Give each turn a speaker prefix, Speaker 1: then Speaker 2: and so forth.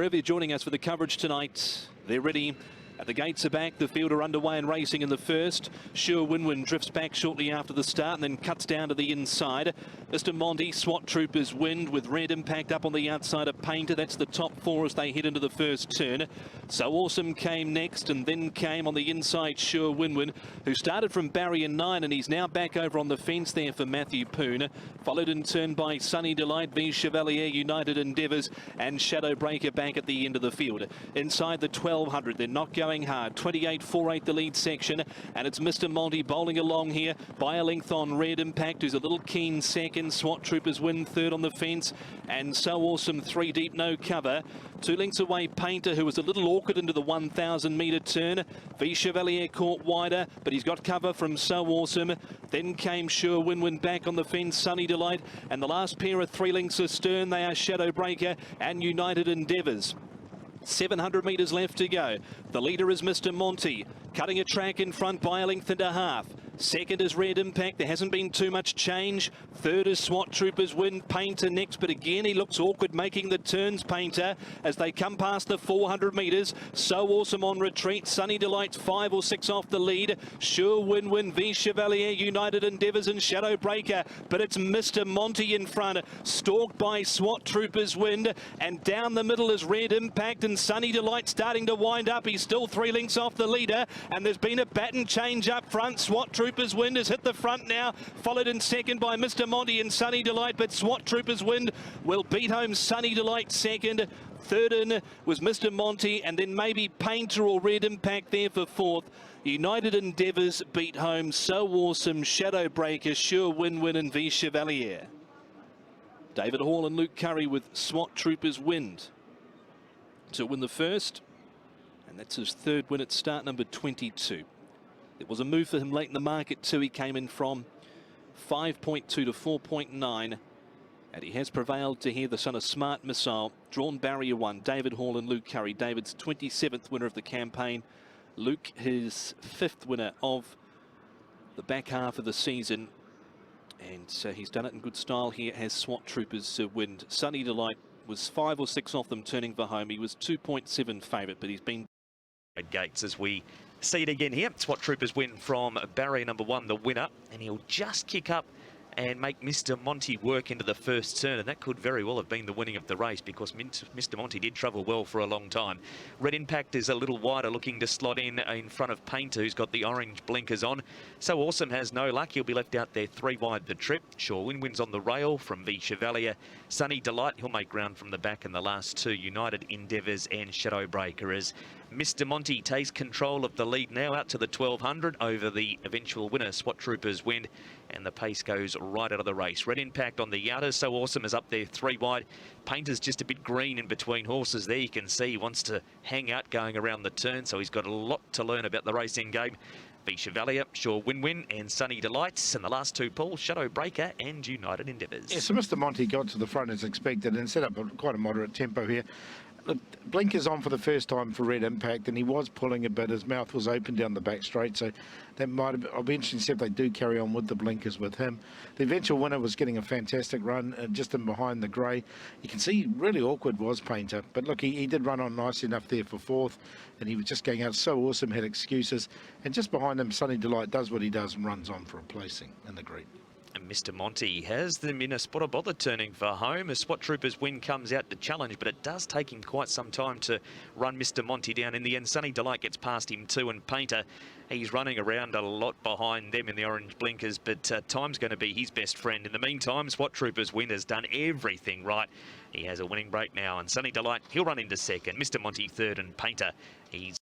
Speaker 1: wherever you're joining us for the coverage tonight, they're ready. At the gates are back, the field are underway and racing in the first. Sure Win-Win drifts back shortly after the start and then cuts down to the inside. Mr. Monte, Swot Troopers Wind with Red Impact up on the outside of Painter. That's the top four as they head into the first turn. So Awesome came next and then came on the inside Sure Win-Win, who started from barrier 9 and he's now back over on the fence there for Matthew Poon. Followed in turn by Sunny Delight, V Chevalier, United Endeavours and Shadow Breaker back at the end of the field. Inside the 1200, they're not going hard. 28.48 the lead section, and it's Mr. Monte bowling along here by a length on Red Impact, who's a little keen second. Swot Troopers Win third on the fence, and So Awesome 3 deep, no cover. 2 lengths away Painter, who was a little awkward into the 1,000 metre turn. V Chevalier caught wider, but he's got cover from So Awesome. Then came Sure Win-Win back on the fence, Sunny Delight, and the last pair are 3 lengths astern. They are Shadow Breaker and United Endeavours. 700 metres left to go. The leader is Mr. Monte, cutting a track in front by a length and a half. Second is Red Impact. There hasn't been too much change. Third is Swot Troopers Win. Painter next, but again he looks awkward making the turns, Painter, as they come past the 400 metres. So Awesome on retreat. Sunny Delight's 5 or 6 off the lead. Sure Win-Win, V Chevalier, United Endeavours and Shadow Breaker, but it's Mr. Monte in front, stalked by Swot Troopers Wind, and down the middle is Red Impact, and Sunny Delight starting to wind up. He's still 3 lengths off the leader, and there's been a baton change up front. Swot Troopers Wind has hit the front now, followed in second by Mr. Monte and Sunny Delight, but Swot Troopers Wind will beat home Sunny Delight second. Third in was Mr. Monte, and then maybe Painter or Red Impact there for fourth. United Endeavours beat home So Awesome, Shadow Breaker, Sure Win-Win and V Chevalier. David Hall and Luke Currie with Swot Troopers Wind to win the first, and that's his third win at start number 22. There was a move for him late in the market too. He came in from 5.2 to 4.9, and he has prevailed to here, the son of Smart Missile, drawn barrier 1. David Hall and Luke Currie. David's 27th winner of the campaign. Luke, his 5th winner of the back half of the season. And so he's done it in good style here as Swot Troopers Wind. Sunny Delight was 5 or 6 off them turning for home. He was 2.7 favourite, but he's been
Speaker 2: gates as we see it again here. Swot Troopers Win from barrier number 1, the winner, and he'll just kick up and make Mr. Monte work into the first turn, and that could very well have been the winning of the race because Mr. Monte did travel well for a long time. Red Impact is a little wider, looking to slot in front of Painter, who's got the orange blinkers on. So Awesome has no luck. He'll be left out there 3 wide the trip. Sure Win-Win's on the rail from V Chevalier. Sunny Delight, he'll make ground from the back, and the last 2, United Endeavours and Shadow Breaker, as Mr. Monte takes control of the lead now out to the 1200 over the eventual winner, Swot Troopers Wind, and the pace goes right out of the race. Red Impact on the outer, So Awesome is up there 3 wide. Painter's just a bit green in between horses there. You can see he wants to hang out going around the turn, so he's got a lot to learn about the racing game. V Chevalier, Sure Win-Win and Sunny Delights, and the last 2 pools, Shadow Breaker and United Endeavours.
Speaker 3: Yeah, so Mr. Monte got to the front as expected and set up quite a moderate tempo here. Look, blinkers on for the first time for Red Impact, and he was pulling a bit. His mouth was open down the back straight, so that might have. I'll be interested to see if they do carry on with the blinkers with him. The eventual winner was getting a fantastic run, just in behind the grey. You can see really awkward was Painter, but look, he did run on nicely enough there for fourth, and he was just going out. So Awesome had excuses, and just behind him, Sunny Delight does what he does and runs on for a placing in the green.
Speaker 2: And Mr. Monte has them in a spot of bother turning for home. A Swot Troopers Win comes out to challenge, but it does take him quite some time to run Mr. Monte down. In the end, Sunny Delight gets past him too, and Painter, he's running around a lot behind them in the orange blinkers, but time's going to be his best friend. In the meantime, Swot Troopers Win has done everything right. He has a winning break now, and Sunny Delight, he'll run into second. Mr. Monte third, and Painter, he's